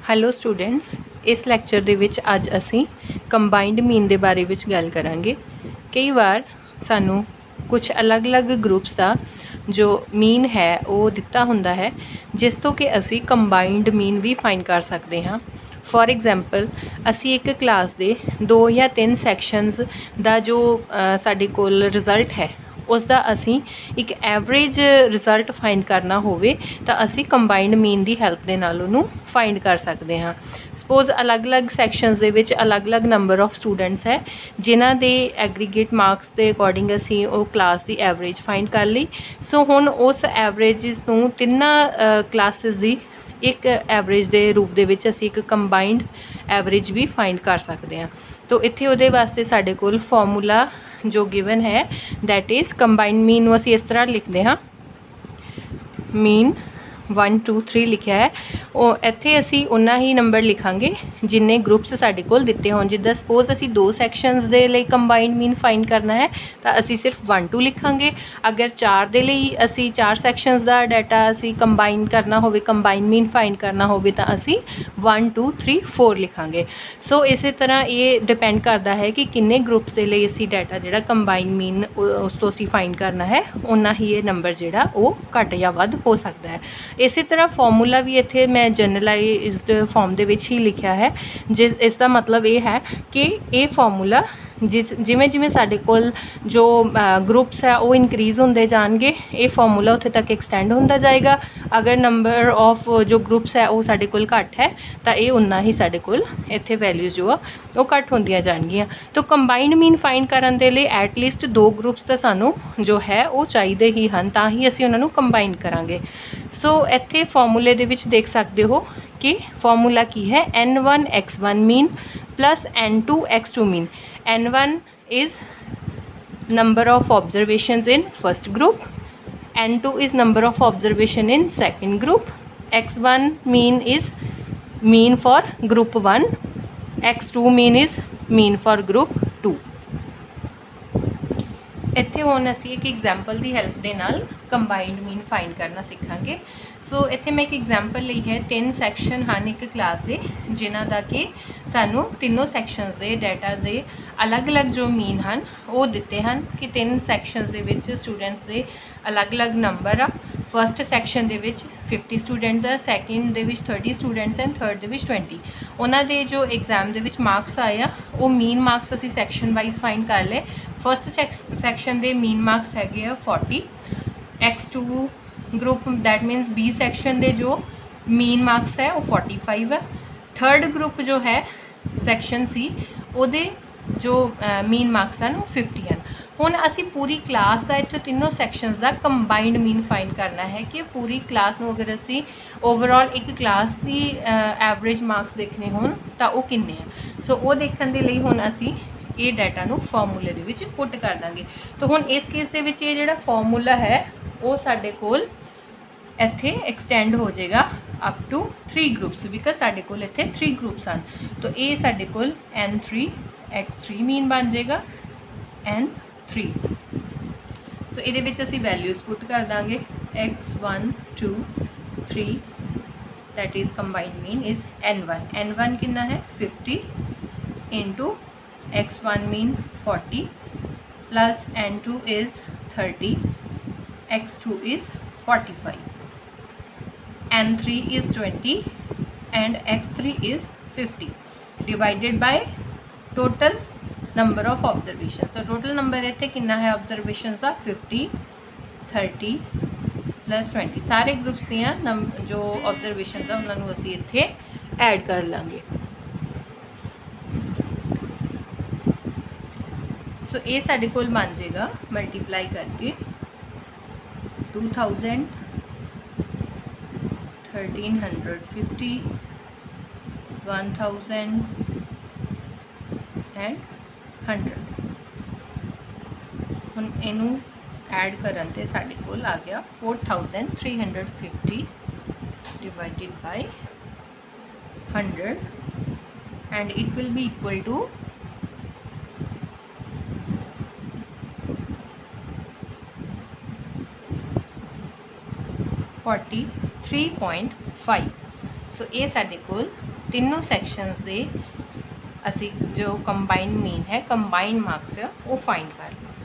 Hello students, ਇਸ lecture ਦੇ ਵਿੱਚ ਅੱਜ ਅਸੀਂ ਕੰਬਾਈਨਡ ਮੀਨ ਦੇ ਬਾਰੇ ਵਿੱਚ ਗੱਲ ਕਰਾਂਗੇ। ਕਈ ਵਾਰ ਸਾਨੂੰ ਕੁਝ ਅਲੱਗ-ਅਲੱਗ ਗਰੁੱਪਸ ਦਾ ਜੋ ਮੀਨ ਹੈ ਉਹ ਦਿੱਤਾ ਹੁੰਦਾ ਹੈ, ਜਿਸ ਤੋਂ ਕਿ ਅਸੀਂ ਕੰਬਾਈਨਡ ਮੀਨ ਵੀ ਫਾਈਂਡ ਕਰ ਸਕਦੇ ਹਾਂ। ਫੋਰ ਐਗਜ਼ਾਮਪਲ, ਅਸੀਂ ਇੱਕ ਕਲਾਸ ਦੇ 2 ਜਾਂ 3 ਸੈਕਸ਼ਨਸ ਦਾ ਜੋ ਸਾਡੇ ਕੋਲ ਰਿਜ਼ਲਟ ਹੈ ਉਸ ਦਾ ਅਸੀਂ ਇੱਕ ਐਵਰੇਜ ਰਿਜ਼ਲਟ ਫਾਈਂਡ ਕਰਨਾ ਹੋਵੇ ਤਾਂ ਅਸੀਂ ਕੰਬਾਈਨਡ ਮੀਨ ਦੀ ਹੈਲਪ ਦੇ ਨਾਲ ਉਹਨੂੰ ਫਾਈਂਡ ਕਰ ਸਕਦੇ ਹਾਂ। ਸਪੋਜ਼ ਅਲੱਗ-ਅਲੱਗ ਸੈਕਸ਼ਨਸ ਦੇ ਵਿੱਚ ਅਲੱਗ-ਅਲੱਗ ਨੰਬਰ ਆਫ ਸਟੂਡੈਂਟਸ ਹੈ, ਜਿਨ੍ਹਾਂ ਦੇ ਐਗਰੀਗੇਟ ਮਾਰਕਸ ਦੇ ਅਕੋਰਡਿੰਗ ਅਸੀਂ ਉਹ ਕਲਾਸ ਦੀ ਐਵਰੇਜ ਫਾਈਂਡ ਕਰ ਲਈ। ਸੋ ਹੁਣ ਉਸ ਐਵਰੇਜਿਸ ਨੂੰ ਤਿੰਨਾਂ ਕਲਾਸਿਸ ਦੀ ਇੱਕ ਐਵਰੇਜ ਦੇ ਰੂਪ ਦੇ ਵਿੱਚ ਅਸੀਂ ਇੱਕ ਕੰਬਾਈਨਡ ਐਵਰੇਜ ਵੀ ਫਾਈਂਡ ਕਰ ਸਕਦੇ ਹਾਂ। ਤੋ ਇੱਥੇ ਉਹਦੇ ਵਾਸਤੇ ਸਾਡੇ ਕੋਲ ਫਾਰਮੂਲਾ ਜੋ ਗਿਵਨ ਹੈ ਦੈਟ ਇਜ਼ ਕੰਬਾਈਨਡ ਮੀਨ ਨੂੰ ਅਸੀਂ ਇਸ ਤਰ੍ਹਾਂ ਲਿਖਦੇ ਹਾਂ, ਮੀਨ 1 2 3 ਲਿਖਿਆ ਹੈ। ਉਹ ਇੱਥੇ ਅਸੀਂ ਉਨਾ ਹੀ ਨੰਬਰ ਲਿਖਾਂਗੇ ਜਿੰਨੇ ਗਰੁੱਪਸ ਸਾਡੇ ਕੋਲ ਦਿੱਤੇ ਹੋਣ। ਜਿੱਦਾਂ ਸਪੋਜ਼ ਅਸੀਂ 2 ਸੈਕਸ਼ਨਸ ਦੇ ਲਈ ਕੰਬਾਈਨਡ ਮੀਨ ਫਾਈਂਡ ਕਰਨਾ ਹੈ ਤਾਂ ਅਸੀਂ ਸਿਰਫ 1 2 ਲਿਖਾਂਗੇ। ਅਗਰ 4 ਦੇ ਲਈ ਅਸੀਂ 4 ਸੈਕਸ਼ਨਸ ਦਾ ਡਾਟਾ ਅਸੀਂ ਕੰਬਾਈਨ ਕਰਨਾ ਹੋਵੇ, ਕੰਬਾਈਨ ਮੀਨ ਫਾਈਂਡ ਕਰਨਾ ਹੋਵੇ ਤਾਂ ਅਸੀਂ 1 2 3 4 ਲਿਖਾਂਗੇ। ਸੋ ਇਸੇ ਤਰ੍ਹਾਂ ਇਹ ਡਿਪੈਂਡ ਕਰਦਾ ਹੈ ਕਿ ਕਿੰਨੇ ਗਰੁੱਪਸ ਦੇ ਲਈ ਅਸੀਂ ਡਾਟਾ ਜਿਹੜਾ ਕੰਬਾਈਨ ਮੀਨ ਉਸ ਤੋਂ ਅਸੀਂ ਫਾਈਂਡ ਕਰਨਾ ਹੈ, ਓਨਾ ਹੀ ਇਹ ਨੰਬਰ ਜਿਹੜਾ ਉਹ ਘੱਟ ਜਾਂ ਵੱਧ ਹੋ ਸਕਦਾ ਹੈ। ਇਸੇ ਤਰ੍ਹਾਂ ਫਾਰਮੂਲਾ ਵੀ ਇੱਥੇ ਮੈਂ ਜਨਰਲਾਈਜ਼ਡ ਫਾਰਮ ਦੇ ਵਿੱਚ ਹੀ ਲਿਖਿਆ ਹੈ। ਇਸ ਦਾ ਮਤਲਬ ਇਹ ਹੈ ਕਿ ਇਹ ਫਾਰਮੂਲਾ ਜਿਵੇਂ ਜਿਵੇਂ ਸਾਡੇ ਕੋਲ ਜੋ ਗਰੁੱਪਸ ਹੈ ਉਹ ਇਨਕਰੀਜ਼ ਹੁੰਦੇ ਜਾਣਗੇ, ਇਹ ਫਾਰਮੂਲਾ ਉੱਥੇ ਤੱਕ ਐਕਸਟੈਂਡ ਹੁੰਦਾ ਜਾਏਗਾ। ਅਗਰ ਨੰਬਰ ਆਫ ਜੋ ਗਰੁੱਪਸ ਹੈ ਉਹ ਸਾਡੇ ਕੋਲ ਘੱਟ ਹੈ ਤਾਂ ਇਹ ਉਨਾ ਹੀ ਸਾਡੇ ਕੋਲ ਇੱਥੇ ਵੈਲਿਊਜ਼ ਜੋ ਆ ਉਹ ਘੱਟ ਹੁੰਦੀਆਂ ਜਾਣਗੀਆਂ। ਤਾਂ ਕੰਬਾਈਨਡ ਮੀਨ ਫਾਈਂਡ ਕਰਨ ਦੇ ਲਈ ਐਟਲੀਸਟ 2 ਗਰੁੱਪਸ ਤਾਂ ਸਾਨੂੰ ਜੋ ਹੈ ਉਹ ਚਾਹੀਦੇ ਹੀ ਹਨ, ਤਾਂ ਹੀ ਅਸੀਂ ਉਹਨਾਂ ਨੂੰ ਕੰਬਾਈਨ ਕਰਾਂਗੇ। ਸੋ ਇੱਥੇ ਫਾਰਮੂਲੇ ਦੇ ਵਿੱਚ ਦੇਖ ਸਕਦੇ ਹੋ ਕਿ ਫਾਰਮੂਲਾ ਕੀ ਹੈ, N1 X1 mean plus N2 X2 mean. N1 is number of observations in first group, N2 is number of observation in second group, X1 mean is mean for group 1, X2 mean is mean for group 2. ਇੱਥੇ ਹੁਣ ਅਸੀਂ ਇੱਕ example ਦੀ help ਦੇ ਨਾਲ combined ਮੀਨ find ਕਰਨਾ ਸਿੱਖਾਂਗੇ। ਸੋ ਇੱਥੇ ਮੈਂ ਇੱਕ ਐਗਜ਼ਾਮਪਲ ਲਈ ਹੈ, 3 ਸੈਕਸ਼ਨ ਹਨ ਇੱਕ ਕਲਾਸ ਦੇ, ਜਿਨ੍ਹਾਂ ਦਾ ਕਿ ਸਾਨੂੰ ਤਿੰਨੋਂ ਸੈਕਸ਼ਨਸ ਦੇ ਡਾਟਾ ਦੇ ਅਲੱਗ-ਅਲੱਗ ਜੋ ਮੀਨ ਹਨ ਉਹ ਦਿੱਤੇ ਹਨ ਕਿ 3 ਸੈਕਸ਼ਨਸ ਦੇ ਵਿੱਚ ਸਟੂਡੈਂਟਸ ਦੇ ਅਲੱਗ-ਅਲੱਗ ਨੰਬਰ ਆ। ਫਸਟ ਸੈਕਸ਼ਨ ਦੇ ਵਿੱਚ 50 ਸਟੂਡੈਂਟਸ ਆ, ਸੈਕਿੰਡ ਦੇ ਵਿੱਚ 30 ਸਟੂਡੈਂਟਸ ਐਂਡ ਥਰਡ ਦੇ ਵਿੱਚ 20। ਉਹਨਾਂ ਦੇ ਜੋ ਐਗਜ਼ਾਮ ਦੇ ਵਿੱਚ ਮਾਰਕਸ ਆਏ ਆ ਉਹ ਮੀਨ ਮਾਰਕਸ ਅਸੀਂ ਸੈਕਸ਼ਨ ਵਾਈਜ਼ ਫਾਈਂਡ ਕਰ ਲਏ। ਫਸਟ ਸੈਕਸ਼ਨ ਦੇ ਮੀਨ ਮਾਰਕਸ ਹੈਗੇ ਆ 40, X2 group that means B section ਦੇ ਜੋ ਮੀਨ ਮਾਰਕਸ ਹੈ ਉਹ 45 ਹੈ। ਥਰਡ ਗਰੁੱਪ ਜੋ ਹੈ ਸੈਕਸ਼ਨ C, ਉਹਦੇ ਜੋ ਮੀਨ ਮਾਰਕਸ ਹਨ ਉਹ 50 ਹਨ। ਹੁਣ ਅਸੀਂ ਪੂਰੀ ਕਲਾਸ ਦਾ ਇੱਥੇ ਤਿੰਨੋਂ ਸੈਕਸ਼ਨਸ ਦਾ ਕੰਬਾਈਨਡ ਮੀਨ ਫਾਈਂਡ ਕਰਨਾ ਹੈ ਕਿ ਪੂਰੀ ਕਲਾਸ ਨੂੰ ਅਗਰ ਅਸੀਂ ਓਵਰਆਲ ਇੱਕ ਕਲਾਸ ਦੀ ਐਵਰੇਜ ਮਾਰਕਸ ਦੇਖਣੇ ਹੋਣ ਤਾਂ ਉਹ ਕਿੰਨੇ ਆ। ਸੋ ਉਹ ਦੇਖਣ ਦੇ ਲਈ ਹੁਣ ਅਸੀਂ ਇਹ ਡਾਟਾ ਨੂੰ ਫਾਰਮੂਲੇ ਦੇ ਵਿੱਚ ਪੁੱਟ ਕਰ ਦਾਂਗੇ। ਤਾਂ ਹੁਣ ਇਸ ਕੇਸ ਦੇ ਵਿੱਚ ਇਹ ਜਿਹੜਾ ਫਾਰਮੂਲਾ ਹੈ ਉਹ ਸਾਡੇ ਕੋਲ ਇੱਥੇ ਐਕਸਟੈਂਡ ਹੋ ਜਾਏਗਾ ਅਪ ਟੂ 3 ਗਰੁੱਪਸ, ਬਿਕਾਜ਼ ਸਾਡੇ ਕੋਲ ਇੱਥੇ 3 ਗਰੁੱਪਸ ਹਨ। ਤਾਂ ਇਹ ਸਾਡੇ ਕੋਲ N3 X3 ਮੀਨ ਬਣ ਜਾਏਗਾ, N3। ਸੋ ਇਹਦੇ ਵਿੱਚ ਅਸੀਂ ਵੈਲਿਊਜ਼ ਪੁੱਟ ਕਰ ਦਾਂਗੇ, X1 2 3 that is combined mean is N1. N1 कितना है 50 into X1 mean 40 plus N2 is 30, X2 is 45, N3 is 20 and X3 is 50 divided by total number of observations. तो total number इत्थे कितना है observations का 50 30 plus 20 सारे groups दियाँ जो observations है उन्होंने असीं इत्थे ऐड कर लांगे। सो ये साढ़े कोल बन जाएगा मल्टीप्लाई करके 2000 1350 1000 एंड 100। हुण इनू ऐड करन ते साढ़े कोल आ गया 4350 divided by 100 and it will be equal to 43.5। ਸੋ ਇਹ ਸਾਡੇ ਕੋਲ ਤਿੰਨੋਂ ਸੈਕਸ਼ਨਸ ਦੇ ਅਸੀਂ ਜੋ ਕੰਬਾਈਨਡ ਮੀਨ ਹੈ, ਕੰਬਾਈਨਡ ਮਾਰਕਸ ਹੈ, ਉਹ ਫਾਈਂਡ ਕਰ ਲਓ।